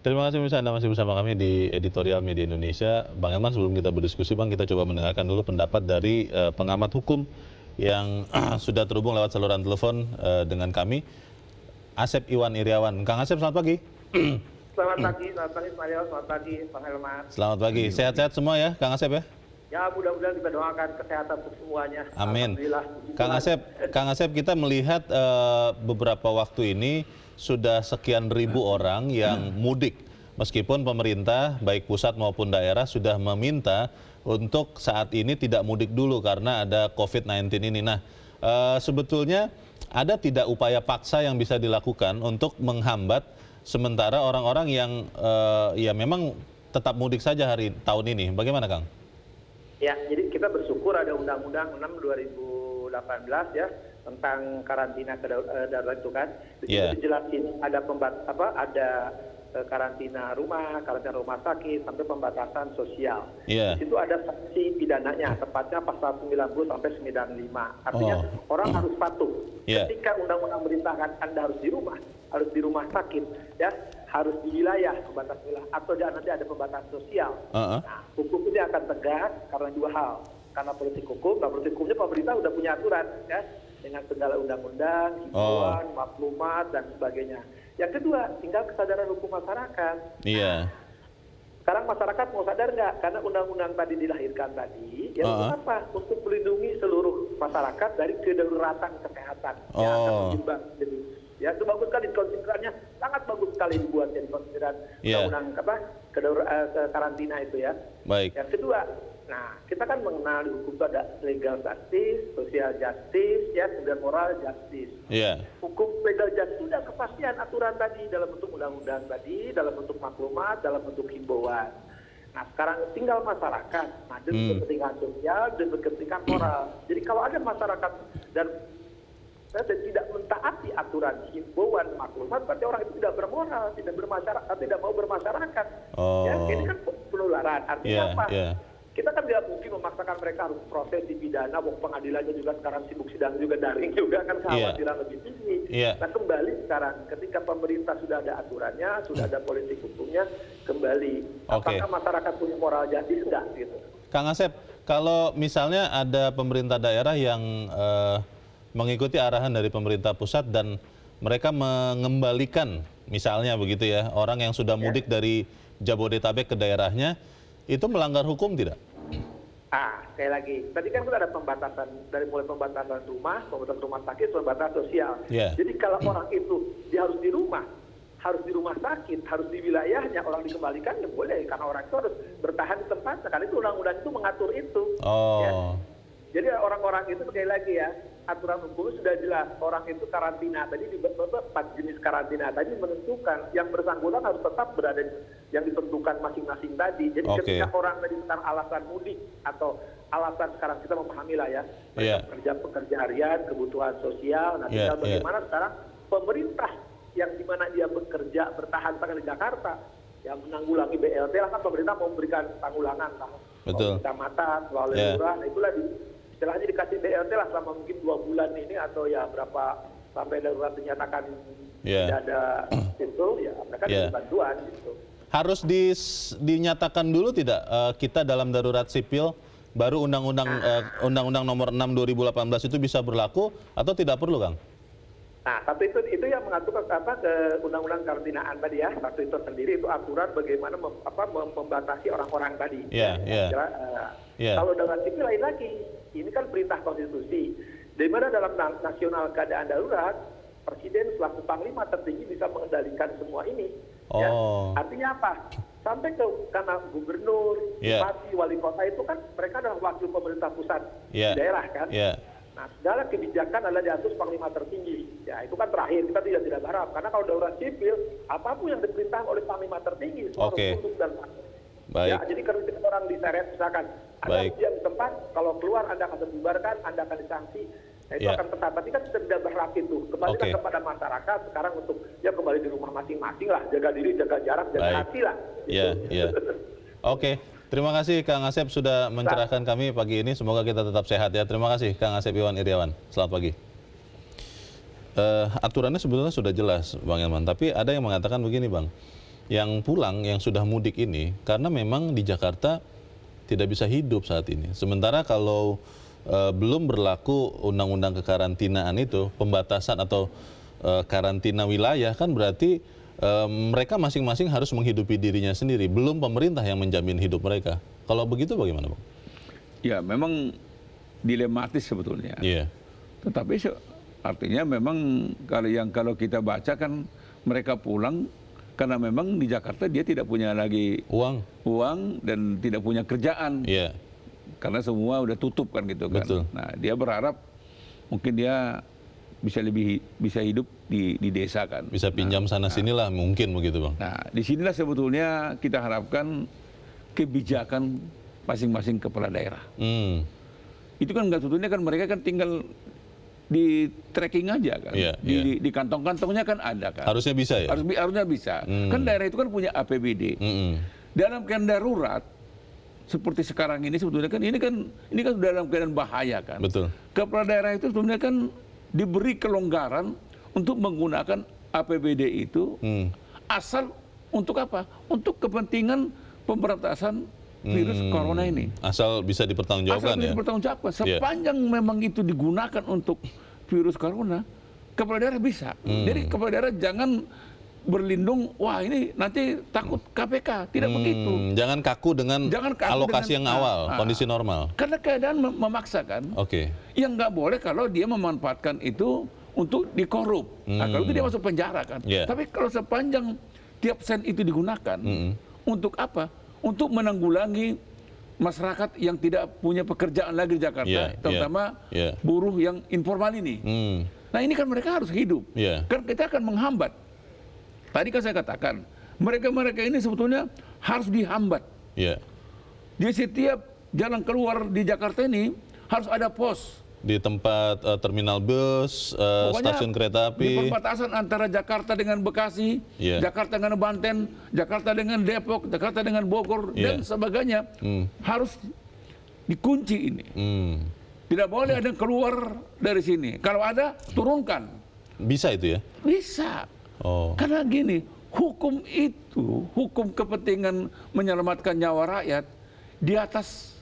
Terima kasih pemirsa, Anda masih bersama kami di Editorial Media Indonesia. Bang Elman, sebelum kita berdiskusi Bang, kita coba mendengarkan dulu pendapat dari pengamat hukum yang sudah terhubung lewat saluran telepon dengan kami, Asep Iwan Iriawan. Kang Asep, selamat pagi. Selamat pagi Mario, selamat pagi Bang Helmat. Selamat pagi, sehat-sehat semua ya Kang Asep ya? Ya mudah-mudahan kita doakan kesehatan untuk semuanya. Amin. Alhamdulillah. Kang Asep, kita melihat beberapa waktu ini sudah sekian ribu orang yang mudik. Meskipun pemerintah, baik pusat maupun daerah, sudah meminta untuk saat ini tidak mudik dulu karena ada COVID-19 ini. Nah, sebetulnya ada tidak upaya paksa yang bisa dilakukan untuk menghambat sementara orang-orang yang ya memang tetap mudik saja tahun ini? Bagaimana, Kang? Ya, jadi kita bersyukur ada Undang-Undang 6 2018 ya tentang karantina darurat itu kan. Dijelasin ada karantina rumah sakit sampai pembatasan sosial. Di situ ada sanksi pidananya, tepatnya pasal 90 sampai 95. Artinya orang harus patuh. Ketika undang-undang merintahkan Anda harus di rumah sakit, ya, harus di wilayah pembatas wilayah atau nanti ada pembatasan sosial. Nah, hukum ini akan tegas karena dua hal. Karena politik hukum hukumnya pemerintah sudah punya aturan, ya, dengan segala undang-undang, himbauan, maklumat dan sebagainya. Yang kedua, tinggal kesadaran hukum masyarakat. Iya. Sekarang masyarakat mau sadar nggak? Karena undang-undang tadi dilahirkan tadi, ya untuk apa? Untuk melindungi seluruh masyarakat dari kedaruratan kesehatan. Ya, itu bagus sekali konsiderannya, sangat bagus sekali dibuat jadi konsideran undang-undang karantina itu ya. Baik. Yang kedua, nah kita kan mengenal di hukum itu ada legal justice, social justice, ya, dan moral justice. Iya. Hukum legal justice sudah kepastian aturan tadi dalam bentuk undang-undang tadi, dalam bentuk maklumat, dalam bentuk himbauan. Nah sekarang tinggal masyarakat, nah demi kepentingan sosial, demi kepentingan moral. Jadi kalau ada masyarakat dan tidak mentaati aturan himbauan maklumat, berarti orang itu tidak bermoral, tidak mau bermasyarakat. Ya, ini kan penularan. Artinya apa? Kita kan tidak mungkin memaksakan mereka harus proses di pidana, pengadilannya juga sekarang sibuk sidang juga daring juga kan kekhawatiran lebih tinggi. Nah kembali sekarang ketika pemerintah sudah ada aturannya, sudah ada politik hukumnya, kembali. Apakah masyarakat punya moral justice enggak gitu? Kang Asep, kalau misalnya ada pemerintah daerah yang mengikuti arahan dari pemerintah pusat dan mereka mengembalikan misalnya begitu ya orang yang sudah mudik dari Jabodetabek ke daerahnya, itu melanggar hukum tidak? Sekali lagi, tadi kan kita ada pembatasan dari mulai pembatasan rumah sakit, pembatasan sosial. Jadi kalau orang itu dia harus di rumah sakit, harus di wilayahnya, orang dikembalikan ya boleh, karena orang itu harus bertahan di tempatnya, karena itu undang-undang itu mengatur itu. Ya. Jadi orang-orang itu sekali lagi ya, aturan hukum sudah jelas, orang itu karantina tadi di 4 jenis karantina tadi menentukan yang bersangkutan harus tetap berada yang ditentukan masing-masing tadi. Jadi ketika orang tadi tentang alasan mudik atau alasan sekarang kita memahami lah ya, pekerja harian, kebutuhan sosial, nah tinggal bagaimana sekarang pemerintah yang dimana dia bekerja bertahan di Jakarta, yang menanggulangi BLT lah kan pemerintah mau memberikan tanggulangan lah, kecamatan, melalui lurah, nah itulah istilahnya dikasih BLT lah selama mungkin 2 bulan ini atau ya berapa sampai darurat dinyatakan tidak ada itu ya mereka dapat bantuan gitu. Harus dinyatakan dulu tidak kita dalam darurat sipil baru undang-undang nomor 6 2018 itu bisa berlaku atau tidak perlu, Kang? Nah, tapi itu yang mengatur ke undang-undang karantinaan tadi ya, satu itu sendiri itu aturan bagaimana membatasi orang-orang tadi. Kalau dengan sipil lain lagi, ini kan perintah konstitusi. Di mana dalam nasional keadaan darurat, presiden selaku panglima tertinggi bisa mengendalikan semua ini. Ya. Artinya apa? Sampai karena gubernur, bupati, wali kota itu kan mereka adalah wakil pemerintah pusat di daerah kan. Nah, segala kebijakan adalah di atas panglima tertinggi. Ya, itu kan terakhir, kita tidak berharap. Karena kalau darurat sipil, apapun yang diperintahkan oleh panglima tertinggi, semua harus tunduk dan patuh. Ya, jadi kalau orang diseret, misalkan, Anda diam di tempat, kalau keluar Anda akan dibubarkan, Anda akan disanksi. Nah, itu akan tetap. Tapi kan kita tidak berharap itu. Kembalikan kepada masyarakat sekarang untuk ya kembali di rumah masing-masing lah. Jaga diri, jaga jarak, jaga hati lah. Terima kasih Kang Asep sudah mencerahkan kami pagi ini. Semoga kita tetap sehat ya. Terima kasih Kang Asep Iwan Iriawan. Selamat pagi. Aturannya sebetulnya sudah jelas Bang Elman. Tapi ada yang mengatakan begini Bang. yang pulang, yang sudah mudik ini, karena memang di Jakarta tidak bisa hidup saat ini. Sementara kalau belum berlaku undang-undang kekarantinaan itu, pembatasan atau karantina wilayah, kan berarti mereka masing-masing harus menghidupi dirinya sendiri. Belum pemerintah yang menjamin hidup mereka. Kalau begitu bagaimana, Bang? Ya, memang dilematis sebetulnya. Iya. Tetapi artinya memang kalau kita baca kan mereka pulang karena memang di Jakarta dia tidak punya lagi uang dan tidak punya kerjaan. Iya. Karena semua udah tutup kan gitu kan. Betul. Nah, dia berharap mungkin dia bisa hidup di desa kan. Bisa pinjam sana sinilah mungkin begitu, Bang. Nah, disinilah sebetulnya kita harapkan kebijakan masing-masing kepala daerah. Itu kan nggak, sebetulnya kan mereka kan tinggal di tracking aja kan, di kantong-kantongnya kan ada kan. Harusnya bisa ya? Harusnya bisa. Kan daerah itu kan punya APBD. Dalam keadaan darurat seperti sekarang ini sebetulnya kan ini kan dalam keadaan bahaya kan. Betul. Kepala daerah itu sebetulnya kan diberi kelonggaran untuk menggunakan APBD itu asal untuk apa? Untuk kepentingan pemberantasan virus corona ini. Asal bisa dipertanggungjawabkan. Asal bisa dipertanggungjawabkan. Sepanjang memang itu digunakan untuk virus corona, kepala daerah bisa. Jadi kepala daerah jangan berlindung, wah ini nanti takut KPK. Tidak begitu. Jangan kaku dengan alokasi yang awal, kondisi normal. Karena keadaan memaksakan. Yang nggak boleh kalau dia memanfaatkan itu untuk dikorup. Nah, kalau itu dia masuk penjara kan. Tapi kalau sepanjang tiap sen itu digunakan, untuk apa? Untuk menanggulangi masyarakat yang tidak punya pekerjaan lagi di Jakarta, terutama buruh yang informal ini. Nah, ini kan mereka harus hidup. Kan kita akan menghambat. Tadi kan saya katakan, mereka-mereka ini sebetulnya harus dihambat. Di setiap jalan keluar di Jakarta ini harus ada pos. Di tempat terminal bus, stasiun kereta api. Di perbatasan antara Jakarta dengan Bekasi, Jakarta dengan Banten, Jakarta dengan Depok, Jakarta dengan Bogor, dan sebagainya. Harus dikunci ini. Tidak boleh ada yang keluar dari sini. Kalau ada, turunkan. Bisa itu ya? Bisa. Karena gini, hukum itu, hukum kepentingan menyelamatkan nyawa rakyat di atas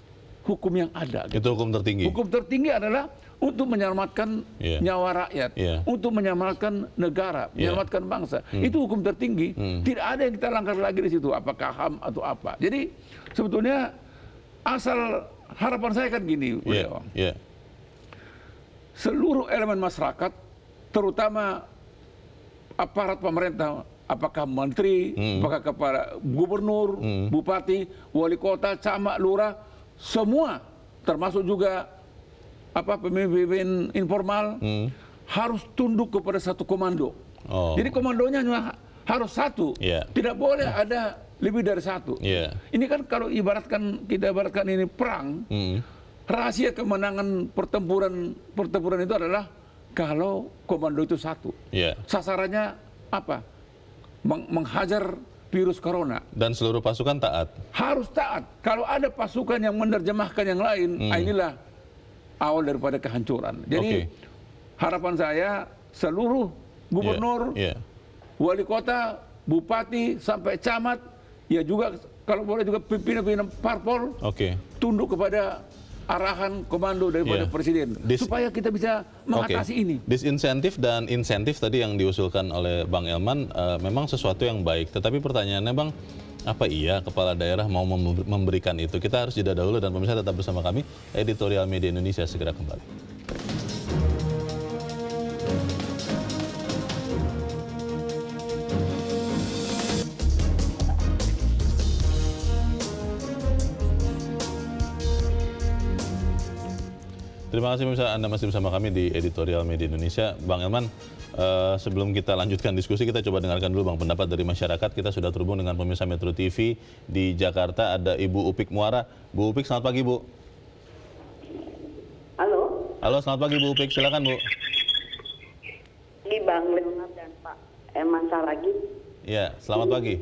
hukum yang ada. Itu hukum tertinggi. Hukum tertinggi adalah untuk menyelamatkan nyawa rakyat, untuk menyelamatkan negara, menyelamatkan bangsa. Itu hukum tertinggi. Tidak ada yang kita langgar lagi di situ, apakah HAM atau apa. Jadi sebetulnya asal harapan saya kan gini, seluruh elemen masyarakat, terutama aparat pemerintah, apakah menteri, apakah kepala gubernur, bupati, wali kota, camat, lurah, semua, termasuk juga pemimpin informal, harus tunduk kepada satu komando. Jadi komandonya harus satu, tidak boleh ada lebih dari satu. Ini kan kalau kita ibaratkan ini perang, rahasia kemenangan pertempuran itu adalah kalau komando itu satu. Sasarannya apa? Menghajar virus corona. Dan seluruh pasukan taat? Harus taat. Kalau ada pasukan yang menerjemahkan yang lain, inilah awal daripada kehancuran. Jadi harapan saya seluruh gubernur, wali kota, bupati, sampai camat, ya juga kalau boleh juga pimpinan parpol, tunduk kepada arahan komando daripada presiden, supaya kita bisa mengatasi ini. Disinsentif dan insentif tadi yang diusulkan oleh Bang Elman memang sesuatu yang baik. Tetapi pertanyaannya, Bang, apa iya kepala daerah mau memberikan itu? Kita harus jeda dahulu dan pemirsa tetap bersama kami. Editorial Media Indonesia segera kembali. Terima kasih pemirsa, Anda masih bersama kami di Editorial Media Indonesia. Bang Elman, sebelum kita lanjutkan diskusi, kita coba dengarkan dulu Bang pendapat dari masyarakat. Kita sudah terhubung dengan pemirsa Metro TV di Jakarta, ada Ibu Upik Muara. Bu Upik, selamat pagi Bu. Halo. Halo, selamat pagi Bu Upik, silakan Bu. Ini Bang Leonard dan Pak Elman Saragih. Ya, selamat pagi.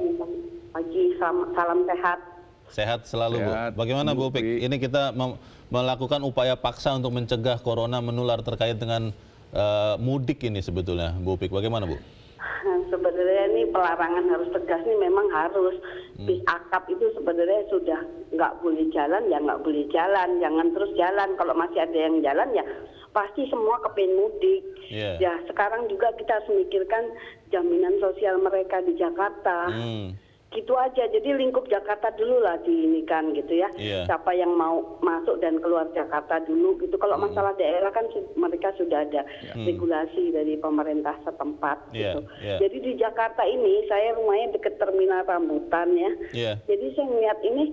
Pagi, salam sehat. Sehat selalu Bu. Bagaimana Bu Upik? Ini kita melakukan upaya paksa untuk mencegah corona menular terkait dengan mudik ini sebetulnya, Bu Upik. Bagaimana Bu? sebenarnya ini pelarangan harus tegas nih, memang harus. Bis akap itu sebenarnya sudah nggak boleh jalan, ya nggak boleh jalan, jangan terus jalan. Kalau masih ada yang jalan ya pasti semua kepengen mudik. Ya sekarang juga kita harus memikirkan jaminan sosial mereka di Jakarta. Gitu aja, jadi lingkup Jakarta dulu lah diinikan gitu ya. Siapa yang mau masuk dan keluar Jakarta dulu gitu. Kalau masalah daerah kan mereka sudah ada regulasi dari pemerintah setempat gitu. Jadi di Jakarta ini saya rumahnya dekat terminal Rambutan ya. Jadi saya melihat ini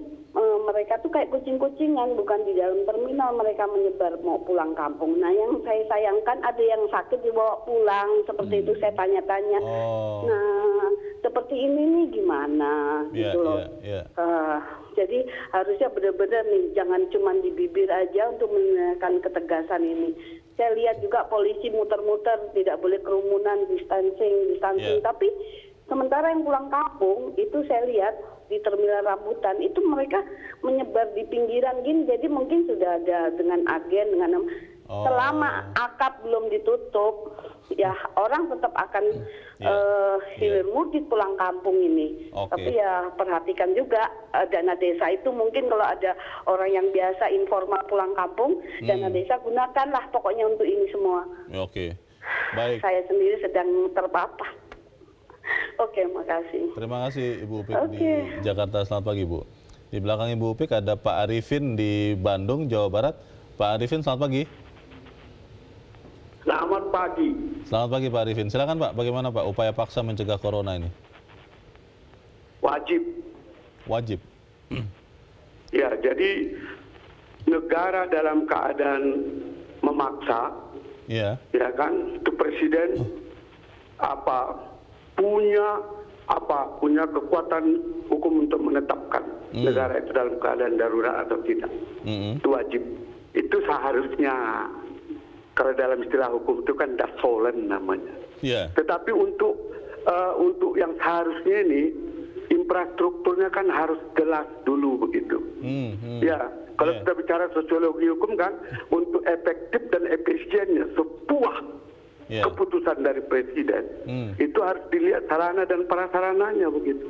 mereka tuh kayak kucing-kucingan, bukan di dalam terminal mereka menyebar mau pulang kampung. Nah yang saya sayangkan ada yang sakit dibawa pulang, seperti itu saya tanya-tanya. Nah seperti ini nih gimana gitu loh. Jadi harusnya benar-benar nih jangan cuma di bibir aja untuk menekan ketegasan ini. Saya lihat juga polisi muter-muter, tidak boleh kerumunan, distancing. Tapi sementara yang pulang kampung itu saya lihat di terminal Rambutan itu mereka menyebar di pinggiran gini, jadi mungkin sudah ada dengan agen dengan selama akap belum ditutup ya orang tetap akan hilir mudik pulang kampung ini. Tapi ya perhatikan juga dana desa itu mungkin kalau ada orang yang biasa informal pulang kampung, dana desa gunakanlah pokoknya untuk ini semua. Baik. Saya sendiri sedang terpapar. Oke, makasih. Terima kasih Ibu Upik di Jakarta. Selamat pagi Bu. Di belakang Ibu Upik ada Pak Arifin di Bandung, Jawa Barat. Pak Arifin, selamat pagi. Selamat pagi. Selamat pagi Pak Arifin. Silakan Pak, bagaimana Pak upaya paksa mencegah corona ini? Wajib. Ya, jadi negara dalam keadaan memaksa, ya kan, itu presiden punya kekuatan hukum untuk menetapkan negara itu dalam keadaan darurat atau tidak. Itu wajib. Itu seharusnya, kalau dalam istilah hukum itu kan dasolen namanya. Tetapi untuk yang seharusnya ini infrastrukturnya kan harus jelas dulu begitu. Ya, kalau kita bicara sosiologi hukum kan, untuk efektif dan efisiennya sebuah keputusan dari presiden itu harus dilihat sarana dan prasarananya begitu.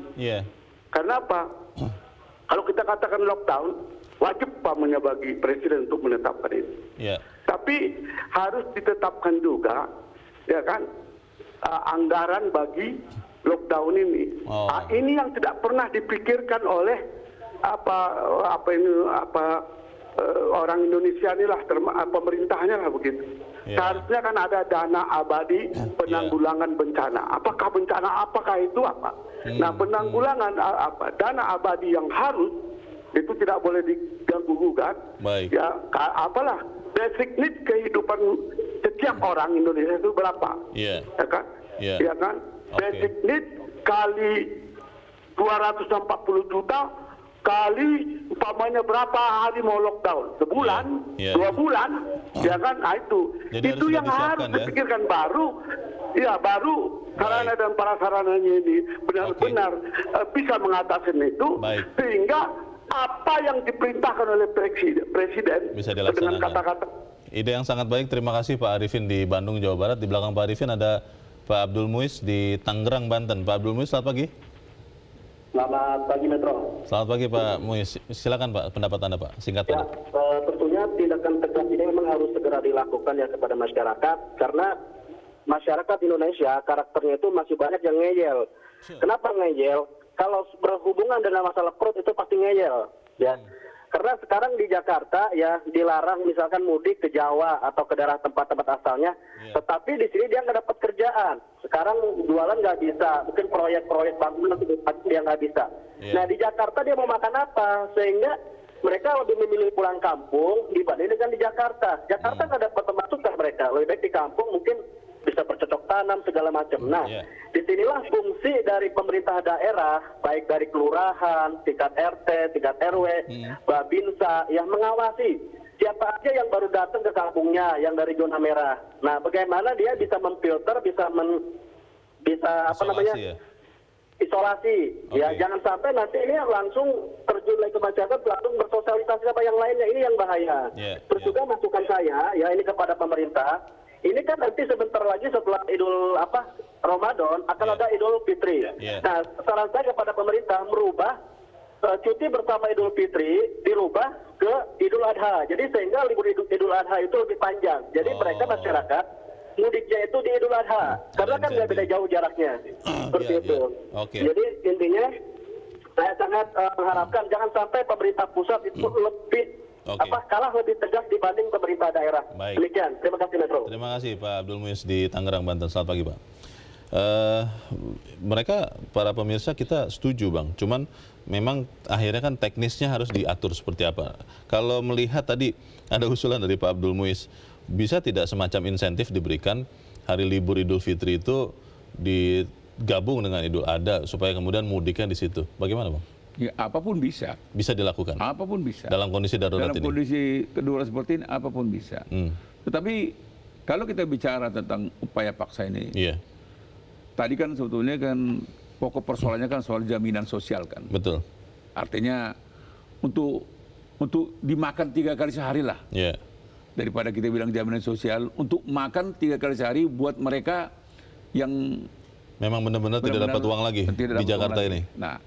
Karena apa? Kalau kita katakan lockdown, wajib pamannya bagi presiden untuk menetapkan itu. Tapi harus ditetapkan juga, ya kan, anggaran bagi lockdown ini. Ini yang tidak pernah dipikirkan oleh orang Indonesia inilah, pemerintahnya lah begitu. Seharusnya kan ada dana abadi penanggulangan bencana. Apakah bencana itu apa? Nah, penanggulangan dana abadi yang harus itu tidak boleh diganggu gugat. Ya, apalah basic need kehidupan setiap orang Indonesia itu berapa? Ya kan? Ya kan? Basic need kali 240 juta kali umpamanya berapa hari mau lockdown? Sebulan, 2 bulan, ya kan? Nah, itu. Jadi itu yang harus dipikirkan baru sarana dan prasarananya ini benar-benar bisa mengatasi itu, sehingga apa yang diperintahkan oleh presiden bisa dilaksanakan dengan kata-kata. Ide yang sangat baik. Terima kasih Pak Arifin di Bandung, Jawa Barat. Di belakang Pak Arifin ada Pak Abdul Muiz di Tangerang, Banten. Pak Abdul Muiz, selamat pagi. Selamat pagi Metro. Selamat pagi Pak Muiz. Silakan Pak, pendapat Anda Pak, singkat ya, tentunya tindakan tegas ini memang harus segera dilakukan ya kepada masyarakat, karena masyarakat Indonesia karakternya itu masih banyak yang ngeyel. Kenapa ngeyel? Kalau berhubungan dengan masalah perut itu pasti ngeyel, ya. Karena sekarang di Jakarta ya dilarang misalkan mudik ke Jawa atau ke daerah tempat-tempat asalnya, tetapi di sini dia nggak dapat kerjaan. Sekarang jualan nggak bisa, mungkin proyek-proyek bangunan dia nggak bisa. Nah di Jakarta dia mau makan apa? Sehingga mereka lebih memilih pulang kampung dibanding dengan di Jakarta. Jakarta nggak dapat pemasukan mereka, lebih baik di kampung mungkin bisa bercocok tanam segala macam. Nah, disinilah fungsi dari pemerintah daerah, baik dari kelurahan, tingkat RT, tingkat RW, Babinsa, yang mengawasi siapa aja yang baru datang ke kampungnya, yang dari zona merah. Nah, bagaimana dia bisa memfilter, isolasi. Ya, jangan sampai nanti ini langsung terjun lagi ke masyarakat, langsung bersosialisasi sama yang lainnya. Ini yang bahaya. Terus juga masukan saya, ya ini kepada pemerintah. ini kan nanti sebentar lagi setelah Idul Ramadan akan ada Idul Fitri. Nah, saran saya kepada pemerintah merubah cuti bersama Idul Fitri dirubah ke Idul Adha. Jadi sehingga libur Idul Adha itu lebih panjang. Jadi mereka masyarakat mudiknya itu di Idul Adha. Karena kan nggak beda jauh jaraknya. Seperti itu. Jadi intinya saya sangat mengharapkan jangan sampai pemerintah pusat itu lebih kalah lebih tegas dibanding pemerintah daerah. Baik. Demikian. Terima kasih Metro. Terima kasih Pak Abdul Muiz di Tangerang, Banten. Selamat pagi Pak. Mereka para pemirsa kita setuju Bang, cuman memang akhirnya kan teknisnya harus diatur seperti apa. Kalau melihat tadi ada usulan dari Pak Abdul Muiz, bisa tidak semacam insentif diberikan hari libur Idul Fitri itu digabung dengan Idul Adha supaya kemudian mudiknya di situ. Bagaimana Bang? Ya, apapun bisa. Bisa dilakukan? Apapun bisa. Dalam kondisi darurat ini? Dalam kondisi darurat seperti ini, apapun bisa. Tetapi kalau kita bicara tentang upaya paksa ini, tadi kan sebetulnya kan pokok persoalannya kan soal jaminan sosial kan. Betul. Artinya untuk dimakan 3 kali sehari lah. Daripada kita bilang jaminan sosial, untuk makan 3 kali sehari buat mereka yang memang benar-benar tidak dapat uang lagi di Jakarta ini. Nah,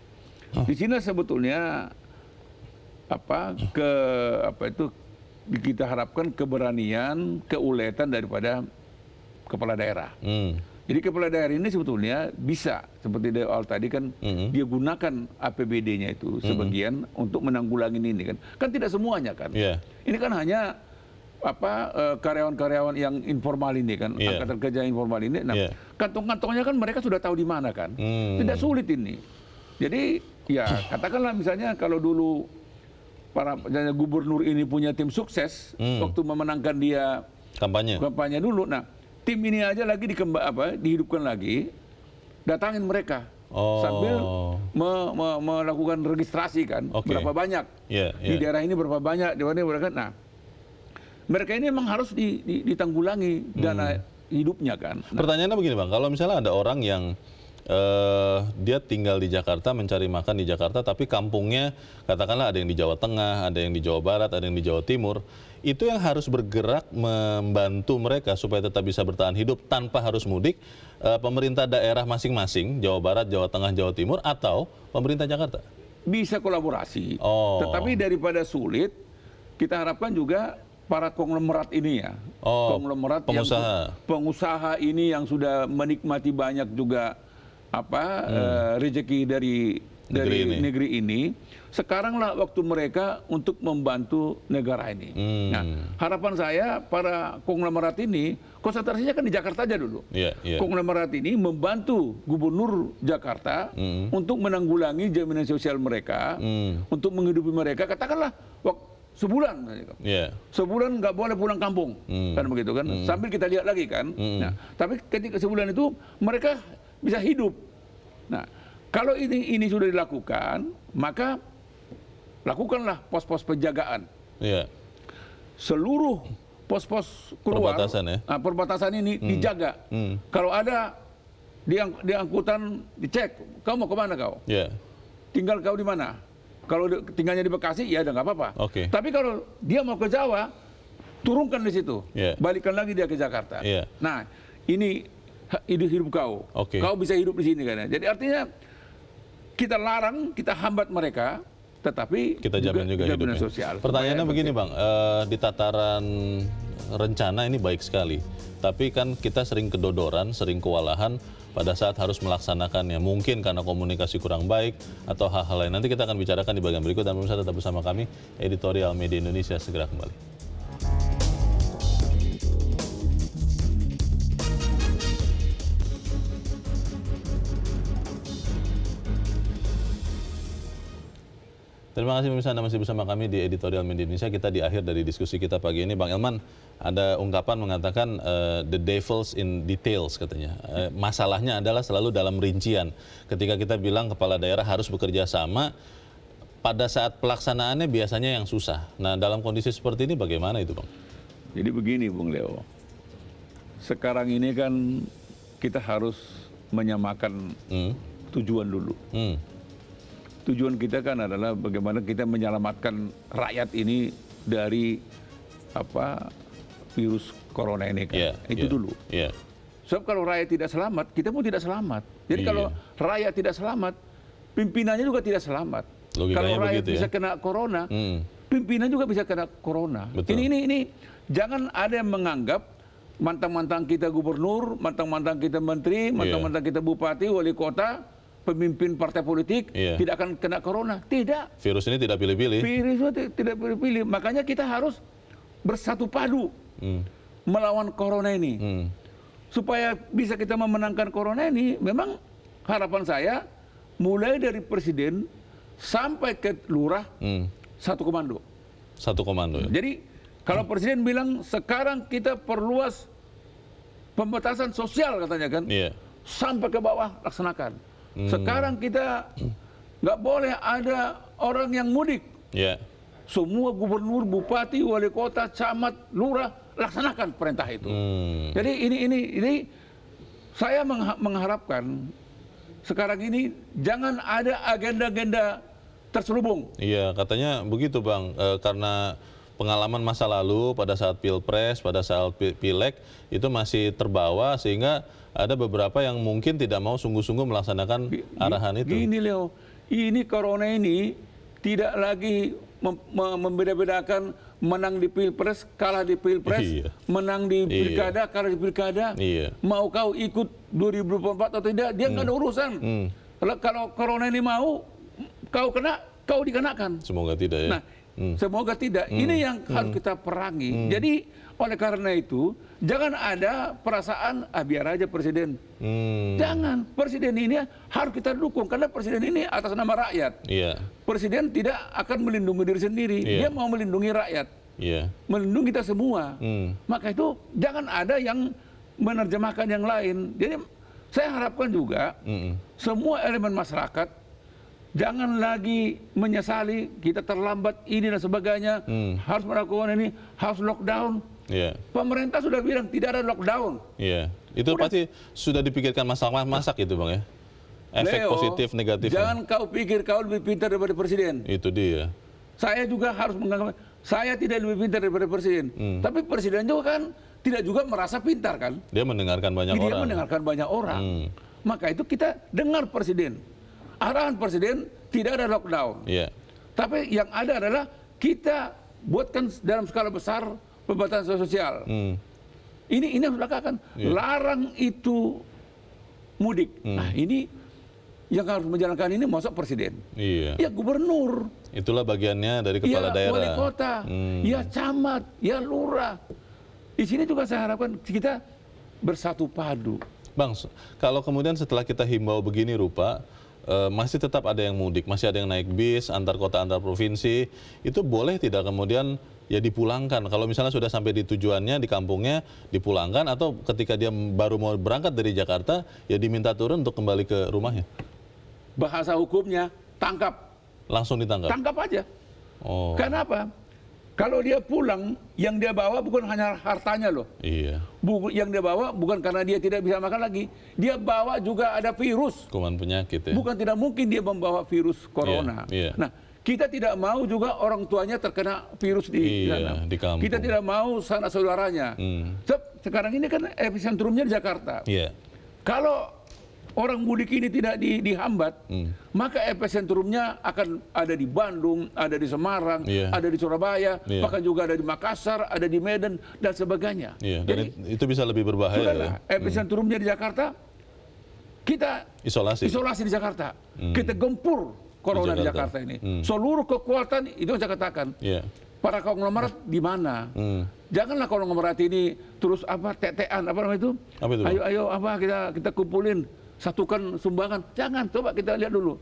di sini sebetulnya kita harapkan keberanian, keuletan daripada kepala daerah. Jadi kepala daerah ini sebetulnya bisa seperti dari awal tadi kan dia gunakan APBD-nya itu sebagian untuk menanggulangi ini kan. Kan tidak semuanya kan. Ini kan hanya karyawan-karyawan yang informal ini kan, angkatan kerja informal ini. Nah, kantong-kantongnya kan mereka sudah tahu di mana kan. Tidak sulit ini. Jadi ya katakanlah misalnya kalau dulu para gubernur ini punya tim sukses waktu memenangkan dia kampanye dulu. Nah, tim ini aja lagi dihidupkan lagi, datangin mereka sambil melakukan registrasi kan, berapa banyak di daerah ini, berapa banyak di mana mereka. Nah, mereka ini memang harus ditanggulangi dana hidupnya kan. Nah, pertanyaannya begini Bang, kalau misalnya ada orang yang dia tinggal di Jakarta, mencari makan di Jakarta, tapi kampungnya katakanlah ada yang di Jawa Tengah, ada yang di Jawa Barat, ada yang di Jawa Timur, itu yang harus bergerak membantu mereka supaya tetap bisa bertahan hidup tanpa harus mudik, pemerintah daerah masing-masing, Jawa Barat, Jawa Tengah, Jawa Timur, atau pemerintah Jakarta? Bisa kolaborasi, tetapi daripada sulit, kita harapkan juga para konglomerat ini ya, konglomerat pengusaha ini yang sudah menikmati banyak juga rezeki dari negeri ini, sekaranglah waktu mereka untuk membantu negara ini. Nah, harapan saya para konglomerat ini konsentrasinya kan di Jakarta aja dulu. Konglomerat ini membantu gubernur Jakarta untuk menanggulangi jaminan sosial mereka, untuk menghidupi mereka. Katakanlah sebulan, sebulan nggak boleh pulang kampung, kan begitu kan? Sambil kita lihat lagi kan. Nah, tapi ketika sebulan itu mereka bisa hidup. Nah, kalau ini sudah dilakukan, maka lakukanlah pos-pos penjagaan. Seluruh pos-pos keluar, perbatasan ini dijaga. Kalau ada di angkutan dicek, kau mau kemana kau? Tinggal kau di mana? Kalau tinggalnya di Bekasi, ya udah nggak apa-apa. Tapi kalau dia mau ke Jawa, turunkan di situ, balikan lagi dia ke Jakarta. Nah, ini hidup kau. Kau bisa hidup di sini kan. Jadi artinya kita larang, kita hambat mereka, tetapi kita jamin juga hidupnya. Sosial. Pertanyaannya begini Bang, di tataran rencana ini baik sekali, tapi kan kita sering kedodoran, sering kewalahan pada saat harus melaksanakannya. Mungkin karena komunikasi kurang baik atau hal-hal lain. Nanti kita akan bicarakan di bagian berikut, dan pemirsa tetap bersama kami. Editorial Media Indonesia segera kembali. Terima kasih pemirsa, Anda masih bersama kami di Editorial Media Indonesia. Kita di akhir dari diskusi kita pagi ini. Bang Elman, ada ungkapan mengatakan the devil's in details katanya. Masalahnya adalah selalu dalam rincian. Ketika kita bilang kepala daerah harus bekerja sama, pada saat pelaksanaannya biasanya yang susah. Nah, dalam kondisi seperti ini bagaimana itu Bang? Jadi begini Bung Leo, sekarang ini kan kita harus menyamakan tujuan dulu. Tujuan kita kan adalah bagaimana kita menyelamatkan rakyat ini dari virus corona ini kan. Itu dulu. Sebab kalau rakyat tidak selamat, kita pun tidak selamat. Jadi kalau rakyat tidak selamat, pimpinannya juga tidak selamat. Logikanya kalau rakyat begitu, bisa kena corona, pimpinan juga bisa kena corona. Ini jangan ada yang menganggap mantan-mantan kita gubernur, mantan-mantan kita menteri, mantan-mantan kita bupati, wali kota, pemimpin partai politik tidak akan kena corona. Tidak. Virus ini tidak pilih-pilih. Virus ini tidak pilih-pilih. Makanya kita harus bersatu padu melawan corona ini. Supaya bisa kita memenangkan corona ini, memang harapan saya mulai dari presiden sampai ke lurah satu komando. Satu komando. Ya? Jadi kalau presiden bilang sekarang kita perluas pembatasan sosial katanya kan, sampai ke bawah laksanakan. Sekarang kita nggak boleh ada orang yang mudik. Semua gubernur, bupati, wali kota, camat, lurah laksanakan perintah itu. Jadi ini saya mengharapkan sekarang ini jangan ada agenda-agenda terselubung. Iya, katanya begitu Bang, karena pengalaman masa lalu pada saat Pilpres, pada saat Pileg itu masih terbawa sehingga ada beberapa yang mungkin tidak mau sungguh-sungguh melaksanakan arahan itu. Gini Leo, ini corona ini tidak lagi membeda-bedakan menang di Pilpres, kalah di Pilpres, menang di Pilkada, kalah di Pilkada. Mau kau ikut 2024 atau tidak, dia nggak ada urusan. Kalau corona ini mau, kau kena, kau dikenakan. Semoga tidak ya. Nah, semoga tidak. Ini yang harus kita perangi. Jadi oleh karena itu, jangan ada perasaan biar aja presiden. Jangan. Presiden ini harus kita dukung karena presiden ini atas nama rakyat. Presiden tidak akan melindungi diri sendiri. Dia mau melindungi rakyat. Melindungi kita semua. Maka itu jangan ada yang menerjemahkan yang lain. Jadi saya harapkan juga semua elemen masyarakat jangan lagi menyesali kita terlambat ini dan sebagainya. Harus melakukan ini, harus lockdown. Pemerintah sudah bilang tidak ada lockdown. Itu pasti sudah dipikirkan masak itu Bang ya. Efek positif negatif. Jangan kau pikir kau lebih pintar daripada presiden. Itu dia. Saya juga harus menganggap saya tidak lebih pintar daripada presiden. Tapi presiden juga kan tidak juga merasa pintar kan. Dia mendengarkan banyak orang. Dia mendengarkan banyak orang. Maka itu kita dengar presiden. Arahan presiden tidak ada lockdown. Tapi yang ada adalah kita buatkan dalam skala besar pembatasan sosial. Ini harus dilakukan. Larang itu mudik. Nah ini yang harus menjalankan ini masuk presiden. Ya gubernur. Itulah bagiannya dari kepala daerah. Wali kota. Ya camat. Ya lurah. Di sini juga saya harapkan kita bersatu padu. Bang, kalau kemudian setelah kita himbau begini rupa, masih tetap ada yang mudik, masih ada yang naik bis antar kota antar provinsi, itu boleh tidak kemudian ya dipulangkan? Kalau misalnya sudah sampai di tujuannya, di kampungnya, dipulangkan, atau ketika dia baru mau berangkat dari Jakarta, ya diminta turun untuk kembali ke rumahnya? Bahasa hukumnya, tangkap. Langsung ditangkap? Tangkap aja. Kenapa? Kalau dia pulang, yang dia bawa bukan hanya hartanya loh. Yang dia bawa bukan karena dia tidak bisa makan lagi. Dia bawa juga ada virus. Kuman penyakit ya? Bukan tidak mungkin dia membawa virus corona. Nah, kita tidak mau juga orang tuanya terkena virus di sana. Di kampung. Kita tidak mau sanak saudaranya. Sekarang ini kan epicentrumnya di Jakarta. Kalau orang mudik ini tidak dihambat, maka epicentrumnya akan ada di Bandung, ada di Semarang, ada di Surabaya, bahkan juga ada di Makassar, ada di Medan, dan sebagainya. Dan itu bisa lebih berbahaya. Ya? Epicentrumnya di Jakarta, kita isolasi di Jakarta. Kita gempur corona di Jakarta ini. Seluruh kekuatan itu saya katakan. Para konglomerat di mana? Janganlah konglomerat ini terus tetean namanya itu? Ayo kita kumpulin, satukan sumbangan. Jangan, coba kita lihat dulu.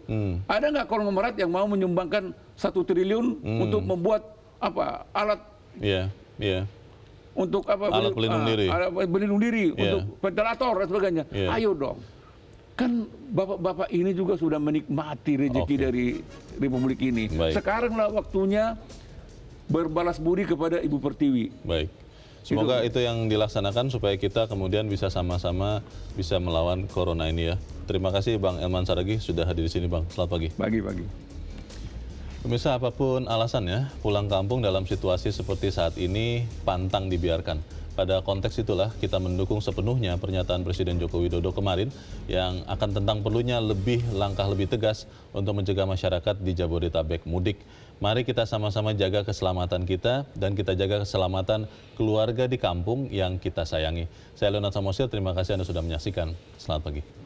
Ada nggak konglomerat yang mau menyumbangkan 1 triliun untuk membuat alat untuk alat pelindung diri, untuk ventilator dan sebagainya. Ayo dong. Kan bapak-bapak ini juga sudah menikmati rezeki dari Republik ini. Sekaranglah waktunya berbalas budi kepada Ibu Pertiwi. Semoga itu yang dilaksanakan supaya kita kemudian bisa sama-sama bisa melawan corona ini ya. Terima kasih Bang Elman Saragih sudah hadir di sini Bang. Selamat pagi. Pagi. Pemirsa, apapun alasannya, pulang kampung dalam situasi seperti saat ini pantang dibiarkan. pada konteks itulah kita mendukung sepenuhnya pernyataan Presiden Joko Widodo kemarin yang akan tentang perlunya langkah lebih tegas untuk mencegah masyarakat di Jabodetabek mudik. Mari kita sama-sama jaga keselamatan kita dan kita jaga keselamatan keluarga di kampung yang kita sayangi. Saya Leonard Samosir, terima kasih Anda sudah menyaksikan. Selamat pagi.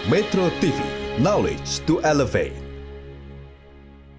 Metro TV, knowledge to elevate.